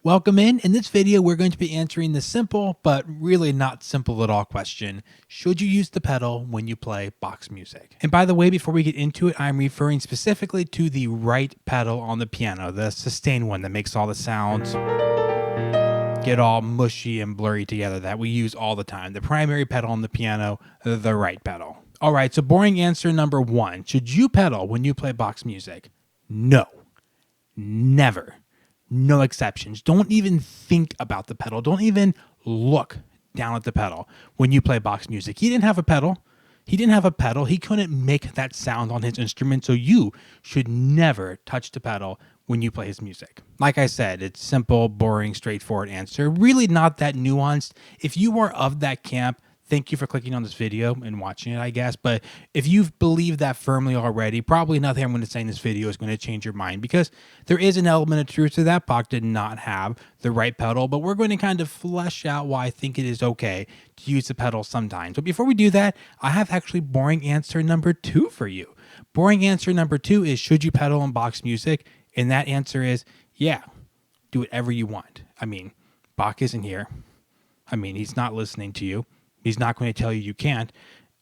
Welcome in. In this video, we're going to be answering the simple, but really not simple at all question. Should you use the pedal when you play Bach's music? And by the way, before we get into it, I'm referring specifically to the right pedal on the piano, the sustain one that makes all the sounds get all mushy and blurry together that we use all the time. The primary pedal on the piano, the right pedal. All right, so boring answer number one. Should you pedal when you play Bach's music? No. Never. No exceptions. Don't even think about the pedal. Don't even look down at the pedal when you play Bach's music. He didn't have a pedal. He couldn't make that sound on his instrument, so you should never touch the pedal when you play his music. Like I said, it's simple, boring, straightforward answer. Really not that nuanced. If you are of that camp, thank you for clicking on this video and watching it, I guess. But if you've believed that firmly already, probably nothing I'm going to say in this video is going to change your mind, because there is an element of truth to that. Bach did not have the right pedal, but we're going to kind of flesh out why I think it is okay to use the pedal sometimes. But before we do that, I have actually boring answer number two for you. Boring answer number two is, should you pedal in Bach's music? And that answer is, yeah, do whatever you want. I mean, Bach isn't here. I mean, he's not listening to you. He's not going to tell you you can't.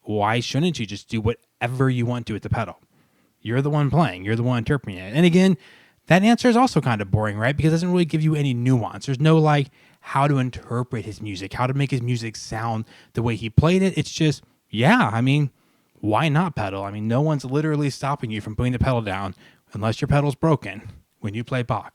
Why shouldn't you just do whatever you want to with the pedal? You're the one playing. You're the one interpreting it. And again, that answer is also kind of boring, right? Because it doesn't really give you any nuance. There's no like how to interpret his music, how to make his music sound the way he played it. It's just, yeah, I mean, why not pedal? I mean, no one's literally stopping you from putting the pedal down unless your pedal's broken when you play Bach.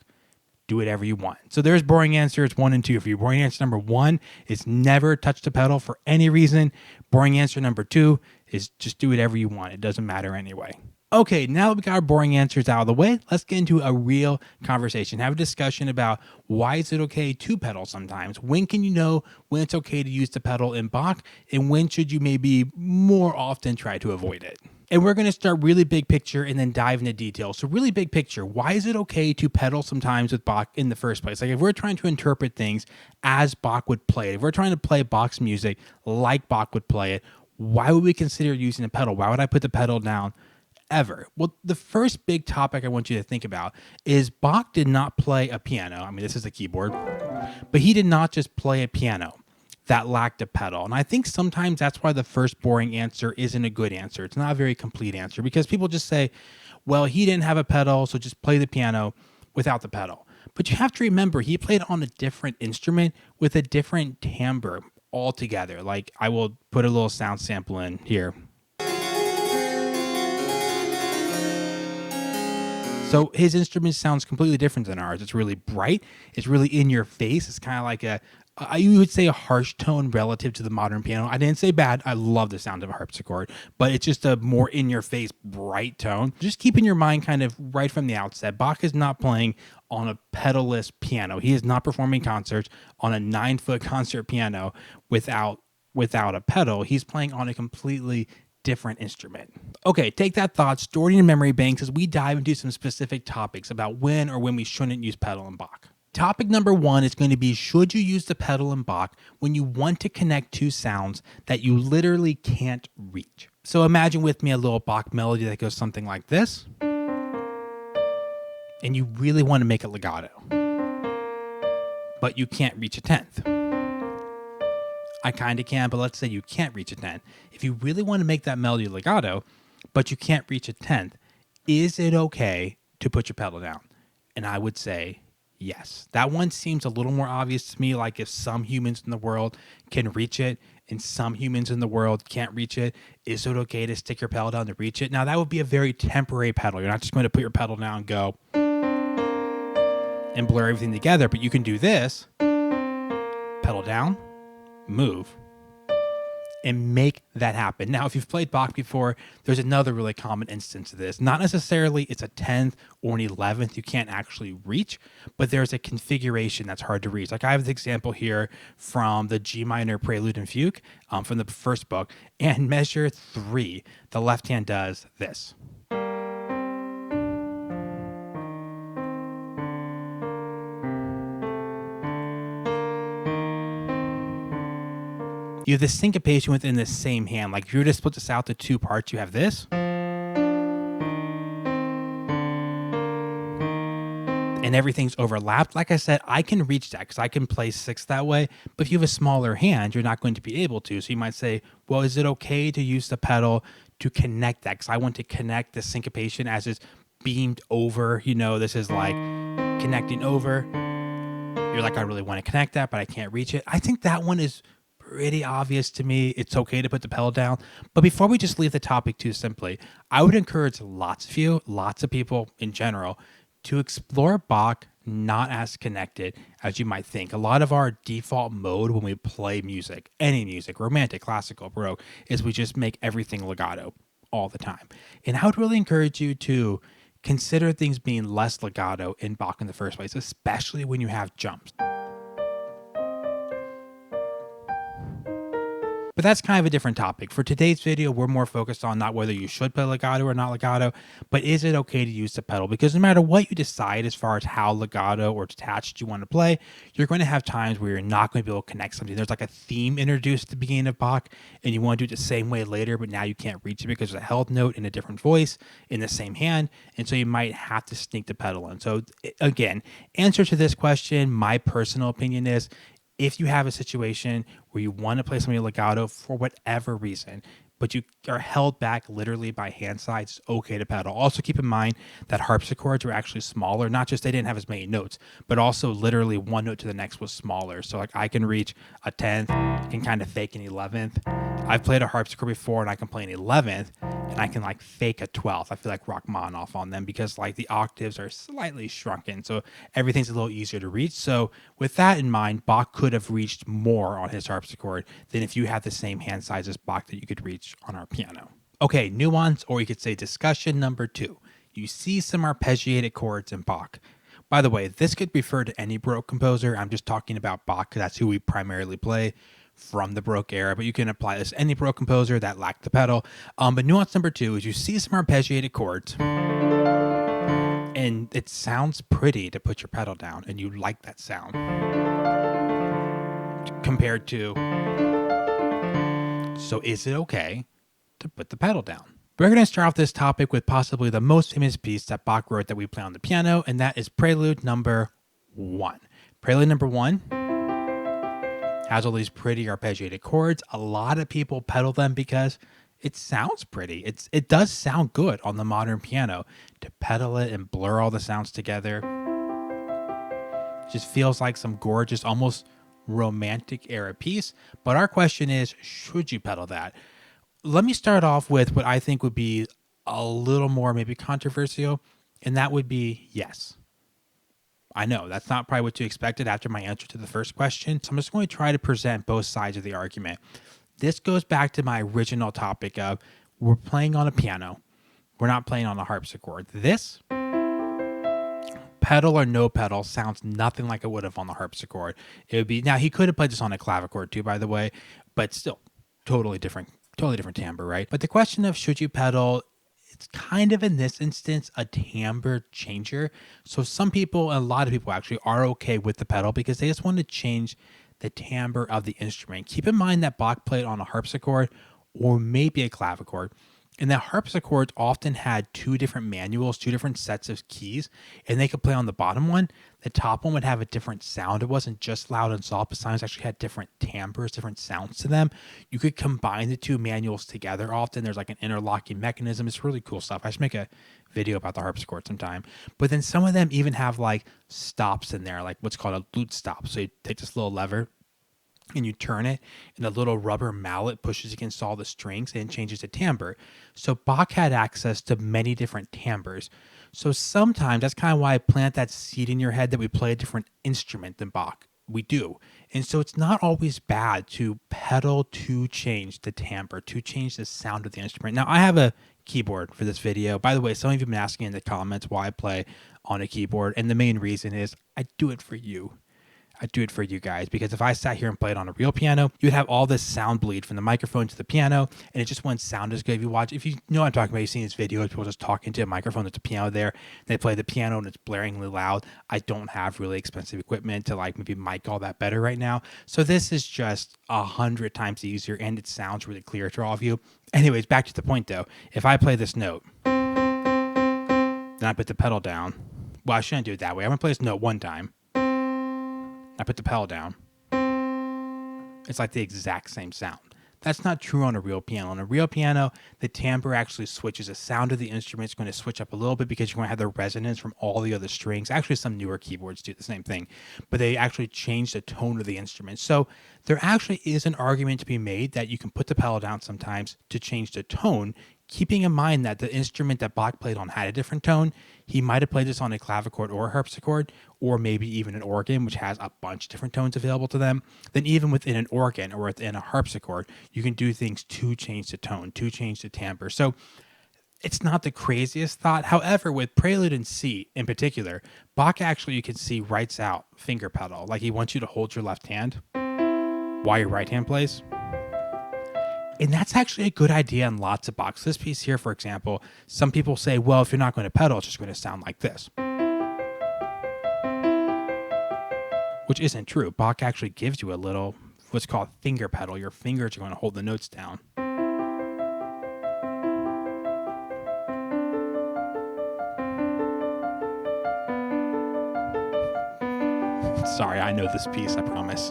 Do whatever you want. So there's boring answers 1 and 2 for you. Boring answer number 1 is never touch the pedal for any reason. Boring answer number 2 is just do whatever you want. It doesn't matter anyway. Okay, now that we got our boring answers out of the way, let's get into a real conversation. Have a discussion about why is it okay to pedal sometimes? When can you know when it's okay to use the pedal in Bach? And when should you maybe more often try to avoid it? And we're going to start really big picture and then dive into detail. So really big picture, why is it okay to pedal sometimes with Bach in the first place? Like if we're trying to interpret things as Bach would play it, if we're trying to play Bach's music like Bach would play it, why would we consider using a pedal? Why would I put the pedal down ever? Well, the first big topic I want you to think about is Bach did not play a piano. I mean, this is a keyboard, but he did not just play a piano that lacked a pedal. And I think sometimes that's why the first boring answer isn't a good answer. It's not a very complete answer, because people just say, well, he didn't have a pedal, so just play the piano without the pedal. But you have to remember, he played on a different instrument with a different timbre altogether. Like, I will put a little sound sample in here. So his instrument sounds completely different than ours. It's really bright. It's really in your face. It's kind of like you would say a harsh tone relative to the modern piano. I didn't say bad. I love the sound of a harpsichord, but it's just a more in your face, bright tone. Just keep in your mind kind of right from the outset, Bach is not playing on a pedalless piano. He is not performing concerts on a 9-foot concert piano without a pedal. He's playing on a completely different instrument. Okay, take that thought, store it in memory banks as we dive into some specific topics about when or when we shouldn't use pedal in Bach. Topic number 1 is going to be, should you use the pedal in Bach when you want to connect two sounds that you literally can't reach? So imagine with me a little Bach melody that goes something like this, and you really want to make it legato, but you can't reach a 10th. I kind of can, but let's say you can't reach a 10th. If you really want to make that melody legato, but you can't reach a 10th, is it okay to put your pedal down? And I would say yes. That one seems a little more obvious to me, like if some humans in the world can reach it and some humans in the world can't reach it, is it okay to stick your pedal down to reach it? Now, that would be a very temporary pedal. You're not just going to put your pedal down and go and blur everything together, but you can do this, pedal down, move, and make that happen. Now, if you've played Bach before, there's another really common instance of this. Not necessarily it's a 10th or an 11th you can't actually reach, but there's a configuration that's hard to reach. Like I have this example here from the G minor Prelude and Fugue from the first book, and measure 3, the left hand does this. You have the syncopation within the same hand. Like if you were to split this out to 2 parts, you have this. And and everything's overlapped, like I said, I can reach that because I can play 6 that way. But if you have a smaller hand, you're not going to be able to. So you might say, well, is it okay to use the pedal to connect that? Because I want to connect the syncopation as it's beamed over. This is like connecting over. You're like, I really want to connect that, but I can't reach it. I think that one is pretty obvious to me. It's okay to put the pedal down. But before we just leave the topic too simply, I would encourage lots of people in general, to explore Bach not as connected as you might think. A lot of our default mode when we play music, any music, romantic, classical, Baroque, is we just make everything legato all the time. And I would really encourage you to consider things being less legato in Bach in the first place, especially when you have jumps. But that's kind of a different topic. For today's video, we're more focused on not whether you should play legato or not legato, but is it okay to use the pedal? Because no matter what you decide as far as how legato or detached you want to play, you're going to have times where you're not going to be able to connect something. There's like a theme introduced at the beginning of Bach, and you want to do it the same way later, but now you can't reach it because there's a held note in a different voice in the same hand, and so you might have to sneak the pedal in. So again, answer to this question, my personal opinion is, if you have a situation where you want to play something legato for whatever reason, but you are held back literally by hand size, it's okay to pedal. Also keep in mind that harpsichords were actually smaller, not just they didn't have as many notes, but also literally one note to the next was smaller. So like I can reach a 10th, I can kind of fake an 11th. I've played a harpsichord before and I can play an 11th and I can like fake a 12th. I feel like Rachmaninoff on them because like the octaves are slightly shrunken. So everything's a little easier to reach. So with that in mind, Bach could have reached more on his harpsichord than if you had the same hand size as Bach that you could reach on our piano. Okay, nuance, or you could say discussion number 2. You see some arpeggiated chords in Bach. By the way, this could refer to any Baroque composer. I'm just talking about Bach because that's who we primarily play from the Baroque era, but you can apply this to any Baroque composer that lacked the pedal. But nuance number 2 is you see some arpeggiated chords and it sounds pretty to put your pedal down and you like that sound compared to, so is it okay to put the pedal down? We're going to start off this topic with possibly the most famous piece that Bach wrote that we play on the piano, and that is Prelude number 1. Prelude number 1 has all these pretty arpeggiated chords. A lot of people pedal them because it sounds pretty. It does sound good on the modern piano to pedal it and blur all the sounds together. It just feels like some gorgeous, almost romantic era piece. But our question is, should you pedal that? Let me start off with what I think would be a little more maybe controversial, and that would be yes. I know that's not probably what you expected after my answer to the first question. So I'm just going to try to present both sides of the argument. This goes back to my original topic of we're playing on a piano. We're not playing on a harpsichord. This, pedal or no pedal, sounds nothing like it would have on the harpsichord. It would be, now he could have played this on a clavichord too, by the way, but still totally different timbre, right? But the question of should you pedal, it's kind of in this instance a timbre changer. So some people, a lot of people actually, are okay with the pedal because they just want to change the timbre of the instrument. Keep in mind that Bach played on a harpsichord or maybe a clavichord, and that harpsichords often had 2 different manuals, 2 different sets of keys, and they could play on the bottom one. The top one would have a different sound. It wasn't just loud and soft, but sometimes actually had different timbres, different sounds to them. You could combine the 2 manuals together often. There's like an interlocking mechanism. It's really cool stuff. I should make a video about the harpsichord sometime. But then some of them even have like stops in there, like what's called a lute stop. So you take this little lever and you turn it, and a little rubber mallet pushes against all the strings and changes the timbre. So Bach had access to many different timbres. So sometimes that's kind of why I plant that seed in your head that we play a different instrument than Bach. We do. And so it's not always bad to pedal to change the timbre, to change the sound of the instrument. Now, I have a keyboard for this video. By the way, some of you have been asking in the comments why I play on a keyboard, and the main reason is I do it for you. I do it for you guys, because if I sat here and played on a real piano, you'd have all this sound bleed from the microphone to the piano, and it just wouldn't sound as good. If you know what I'm talking about, you've seen these videos, people just talking to a microphone, there's a piano there, they play the piano and it's blaringly loud. I don't have really expensive equipment to like maybe mic all that better right now. So this is just 100 times easier, and it sounds really clear to all of you. Anyways, back to the point though. If I play this note, then I put the pedal down, Well, I shouldn't do it that way. I'm going to play this note one time. I put the pedal down. It's like the exact same sound. That's not true on a real piano. On a real piano, the timbre actually switches. The sound of the instrument is going to switch up a little bit because you're going to have the resonance from all the other strings. Actually, some newer keyboards do the same thing, but they actually change the tone of the instrument. So there actually is an argument to be made that you can put the pedal down sometimes to change the tone, keeping in mind that the instrument that Bach played on had a different tone. He might have played this on a clavichord or a harpsichord, or maybe even an organ, which has a bunch of different tones available to them. Then even within an organ or within a harpsichord, you can do things to change the tone, to change the timbre. So it's not the craziest thought. However, with Prelude in C in particular, Bach actually, you can see, writes out finger pedal. Like he wants you to hold your left hand while your right hand plays. And that's actually a good idea in lots of Bachs. This piece here, for example, some people say, well, if you're not going to pedal, it's just going to sound like this. Which isn't true. Bach actually gives you a little, what's called finger pedal. Your fingers are going to hold the notes down. Sorry, I know this piece, I promise.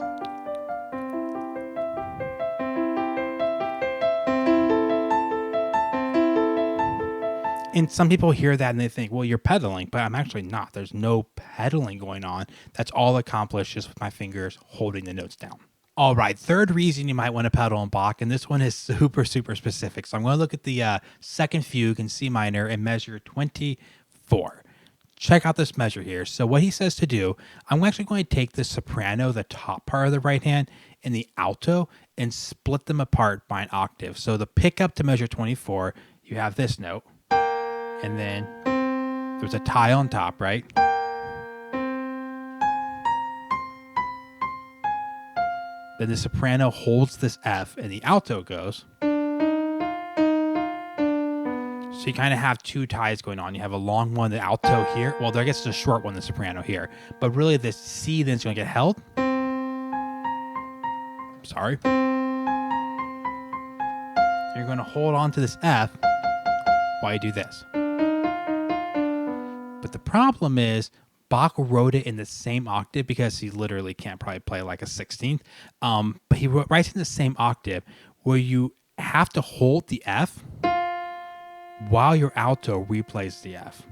And some people hear that and they think, well, you're pedaling, but I'm actually not. There's no pedaling going on. That's all accomplished just with my fingers holding the notes down. All right, third reason you might want to pedal in Bach, and this one is super, super specific. So I'm going to look at the second fugue in C minor and measure 24. Check out this measure here. So what he says to do, I'm actually going to take the soprano, the top part of the right hand, and the alto, and split them apart by an octave. So the pickup to measure 24, you have this note. And then there's a tie on top, right? Then the soprano holds this F and the alto goes. So you kind of have two ties going on. You have a long one, the alto here. Well, I guess it's a short one, the soprano here. But really this C then is going to get held. Sorry. You're going to hold on to this F while you do this. But the problem is Bach wrote it in the same octave because he literally can't probably play like a 16th. But he writes in the same octave where you have to hold the F while your alto replays the F.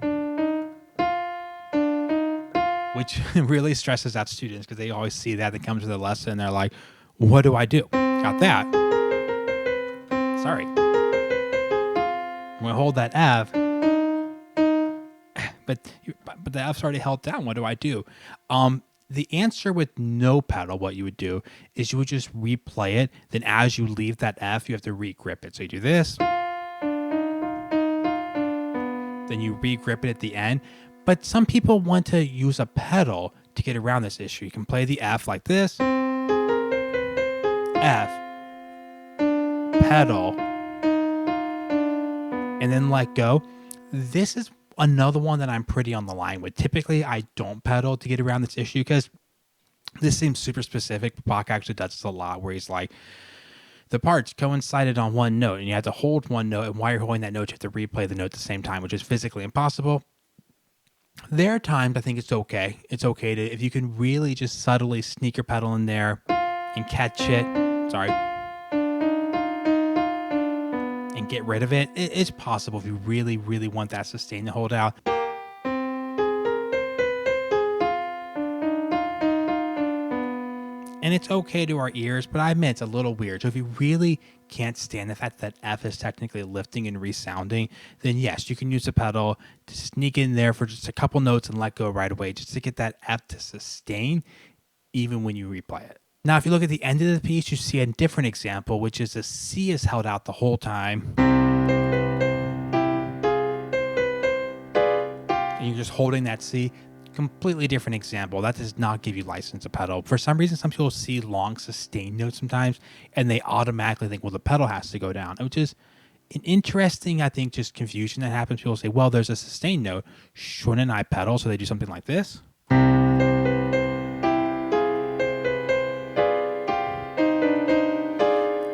Which really stresses out students because they always see that. They come to the lesson and they're like, what do I do? Got that. Sorry. I'm going to hold that F. But the F's already held down. What do I do? The answer with no pedal, what you would do is you would just replay it. Then as you leave that F, you have to re-grip it. So you do this. Then you re-grip it at the end. But some people want to use a pedal to get around this issue. You can play the F like this. F. Pedal. And then let go. This is another one that I'm pretty on the line with. Typically, I don't pedal to get around this issue because this seems super specific. Bach actually does this a lot where he's like, the parts coincided on one note and you have to hold one note, and while you're holding that note, you have to replay the note at the same time, which is physically impossible. There are times I think it's okay. It's okay to, if you can really just subtly sneak your pedal in there and catch it. Sorry. And get rid of it. It's possible if you really, really want that sustain to hold out. And it's okay to our ears, but I admit it's a little weird. So if you really can't stand the fact that F is technically lifting and resounding, then yes, you can use a pedal to sneak in there for just a couple notes and let go right away, just to get that F to sustain even when you replay it. Now, if you look at the end of the piece, you see a different example, which is the C is held out the whole time. And you're just holding that C. Completely different example. That does not give you license to pedal. For some reason, some people see long sustained notes sometimes, and they automatically think, well, the pedal has to go down, which is an interesting, I think, just confusion that happens. People say, well, there's a sustained note. Shouldn't I pedal? So they do something like this.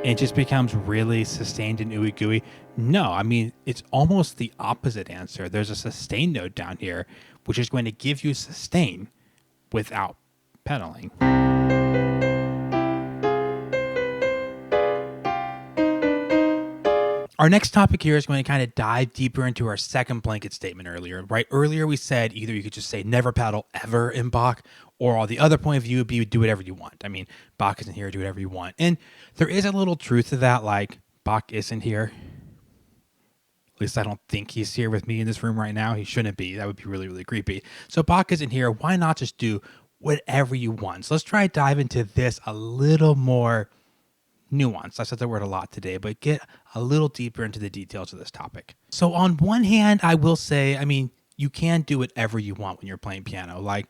and it just becomes really sustained and ooey gooey? No, I mean, it's almost the opposite answer. There's a sustain note down here, which is going to give you sustain without pedaling. Our next topic here is going to kind of dive deeper into our second blanket statement earlier, right? Earlier we said either you could just say never pedal ever in Bach, or the other point of view would be do whatever you want. I mean, Bach isn't here, do whatever you want. And there is a little truth to that, like Bach isn't here. At least I don't think he's here with me in this room right now. He shouldn't be. That would be really, really creepy. So Bach isn't here. Why not just do whatever you want? So let's try to dive into this a little more nuance. I said the word a lot today, but get a little deeper into the details of this topic. So on one hand, I will say, I mean, you can do whatever you want when you're playing piano. Like,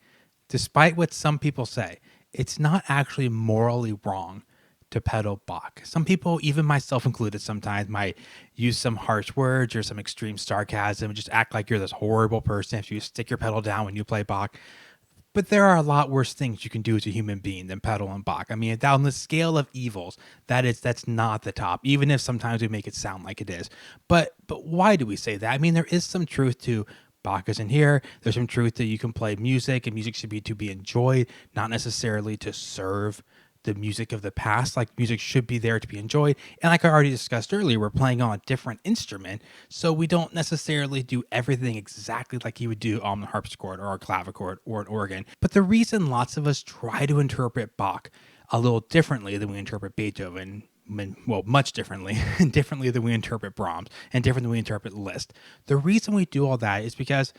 despite what some people say, it's not actually morally wrong to pedal Bach. Some people, even myself included, sometimes might use some harsh words or some extreme sarcasm and just act like you're this horrible person if you stick your pedal down when you play Bach. But there are a lot worse things you can do as a human being than pedal and Bach. I mean, down the scale of evils, that's not the top, even if sometimes we make it sound like it is. But why do we say that? I mean, there is some truth to Bach isn't here. There's some truth that you can play music, and music should be to be enjoyed, not necessarily to serve the music of the past. Like, music should be there to be enjoyed. And like I already discussed earlier, we're playing on a different instrument, so we don't necessarily do everything exactly like you would do on the harpsichord or a clavichord or an organ. But the reason lots of us try to interpret Bach a little differently than we interpret Beethoven, well, much differently, differently than we interpret Brahms, and different than we interpret Liszt, the reason we do all that is because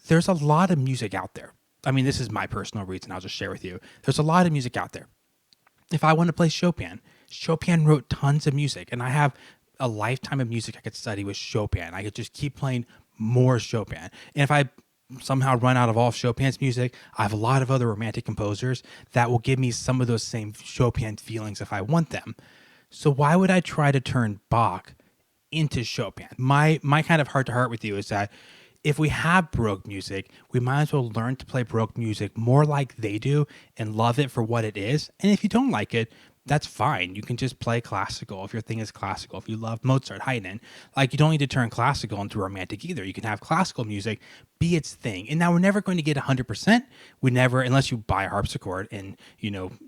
there's a lot of music out there. I mean, this is my personal reason. I'll just share with you. There's a lot of music out there. If I want to play Chopin, Chopin wrote tons of music, and I have a lifetime of music I could study with Chopin. I could just keep playing more Chopin. And if I somehow run out of all Chopin's music, I have a lot of other romantic composers that will give me some of those same Chopin feelings if I want them. So why would I try to turn Bach into Chopin? My kind of heart to heart with you is that if we have Baroque music, we might as well learn to play Baroque music more like they do and love it for what it is. And if you don't like it, that's fine. You can just play classical if your thing is classical. If you love Mozart, Haydn, like, you don't need to turn classical into romantic either. You can have classical music be its thing. And now we're never going to get 100%. We never, unless you buy a harpsichord and,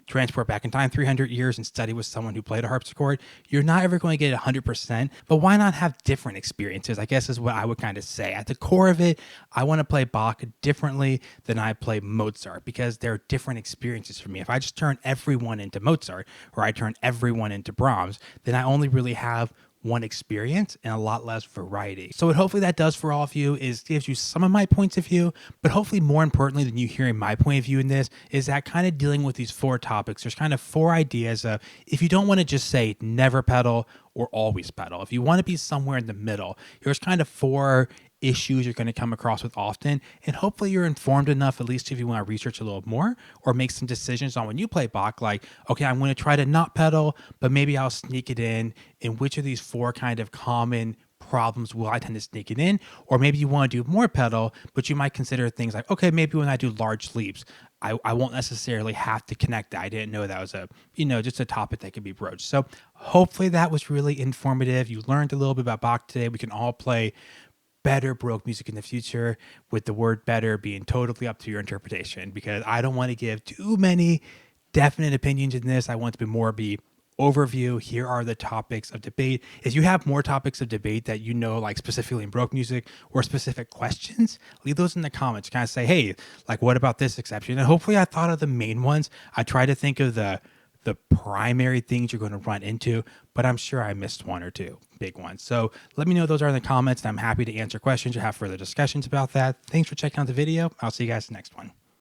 transport back in time 300 years and study with someone who played a harpsichord, you're not ever going to get 100%. But why not have different experiences, I guess, is what I would kind of say. At the core of it, I want to play Bach differently than I play Mozart, because they're different experiences for me. If I just turn everyone into Mozart, or I turn everyone into Brahms, then I only really have one experience and a lot less variety. So what hopefully that does for all of you is gives you some of my points of view, but hopefully more importantly than you hearing my point of view in this is that kind of dealing with these four topics. There's kind of four ideas of, if you don't want to just say never pedal or always pedal, if you want to be somewhere in the middle, here's kind of four issues you're going to come across with often, and hopefully you're informed enough, at least if you want to research a little more or make some decisions on when you play Bach, like, okay, I'm going to try to not pedal, but maybe I'll sneak it in which of these four kind of common problems will I tend to sneak it in. Or maybe you want to do more pedal, but you might consider things like, okay, maybe when I do large leaps, I won't necessarily have to connect that. I didn't know that was just a topic that could be broached. So hopefully that was really informative. You learned a little bit about Bach today. We can all play better Baroque music in the future, with the word better being totally up to your interpretation, because I don't want to give too many definite opinions in this. I want to be overview. Here are the topics of debate. If you have more topics of debate that like specifically in Baroque music or specific questions, leave those in the comments. Kind of say, hey, like, what about this exception? And hopefully I thought of the main ones. I try to think of the primary things you're going to run into, but I'm sure I missed one or two big ones. So let me know those are in the comments, and I'm happy to answer questions or have further discussions about that. Thanks for checking out the video. I'll see you guys in the next one.